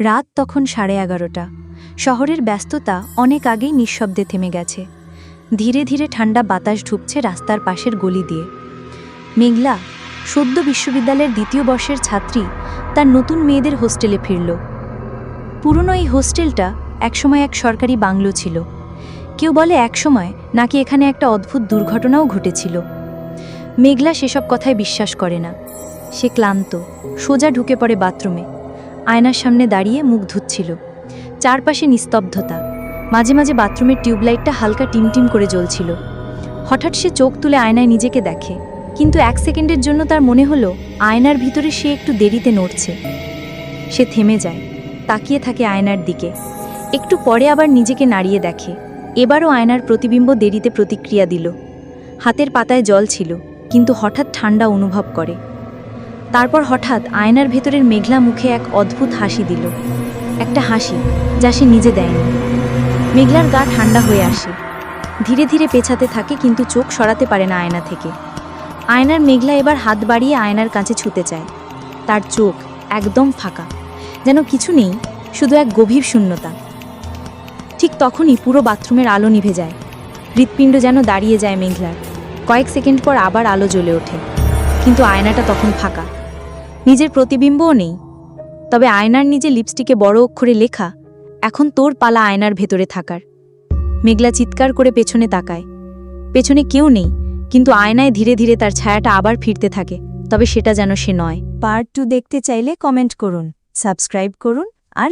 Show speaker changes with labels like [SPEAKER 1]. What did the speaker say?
[SPEAKER 1] রাত তখন 11:30। শহরের ব্যস্ততা অনেক আগেই নিঃশব্দে থেমে গেছে। ধীরে ধীরে ঠান্ডা বাতাস ঢুকছে রাস্তার পাশের গলি দিয়ে। মেঘলা, সদ্য বিশ্ববিদ্যালয়ের দ্বিতীয় বর্ষের ছাত্রী, তার নতুন মেয়েদের হোস্টেলে ফিরল। পুরনো এই হোস্টেলটা একসময় এক সরকারি বাংলো ছিল। কেউ বলে একসময় নাকি এখানে একটা অদ্ভুত দুর্ঘটনাও ঘটেছিল। মেঘলা সেসব কথায় বিশ্বাস করে না। সে ক্লান্ত, সোজা ঢুকে পড়ে বাথরুমে। আয়নার সামনে দাঁড়িয়ে মুখ ধুচ্ছিল। চারপাশে নিস্তব্ধতা। মাঝে মাঝে বাথরুমের টিউবলাইটটা হালকা টিমটিম করে জ্বলছিল। হঠাৎ সে চোখ তুলে আয়নায় নিজেকে দেখে, কিন্তু 1 সেকেন্ডের জন্য তার মনে হলো আয়নার ভিতরে সে একটু দেরিতে নড়ছে। সে থেমে যায়, তাকিয়ে থাকে আয়নার দিকে। একটু পরে আবার নিজেকে নাড়িয়ে দেখে। এবারও আয়নার প্রতিবিম্ব দেরিতে প্রতিক্রিয়া দিল। হাতের পাতায় জল ছিল, কিন্তু হঠাৎ ঠান্ডা অনুভব করে। তারপর হঠাৎ আয়নার ভেতরের মেঘলা মুখে এক অদ্ভুত হাসি দিল, একটা হাসি যা সে নিজে দেয়নি। মেঘলার গা ঠান্ডা হয়ে আসে। ধীরে ধীরে পেছাতে থাকে, কিন্তু চোখ সরাতে পারে না আয়না থেকে। আয়নার মেঘলা এবার হাত বাড়িয়ে আয়নার কাছে ছুতে চায়। তার চোখ একদম ফাঁকা, যেন কিছু নেই, শুধু এক গভীর শূন্যতা। ঠিক তখনই পুরো বাথরুমের আলো নিভে যায়। হৃৎপিণ্ড যেন দাঁড়িয়ে যায় মেঘলার। কয়েক সেকেন্ড পর আবার আলো জ্বলে ওঠে, কিন্তু আয়নাটা তখন ফাঁকা। নিজের প্রতিবিম্বও নেই। তবে আয়নার নিচে লিপস্টিকে বড় অক্ষরে লেখা, এখন তোর পালা আয়নার ভেতরে থাকার। মেঘলা চিৎকার করে পেছনে তাকায়। পেছনে কেউ নেই, কিন্তু আয়নায় ধীরে ধীরে তার ছায়াটা আবার ফিরতে থাকে, তবে সেটা যেন সে নয়। পার্ট 2 দেখতে চাইলে কমেন্ট করুন, সাবস্ক্রাইব করুন আর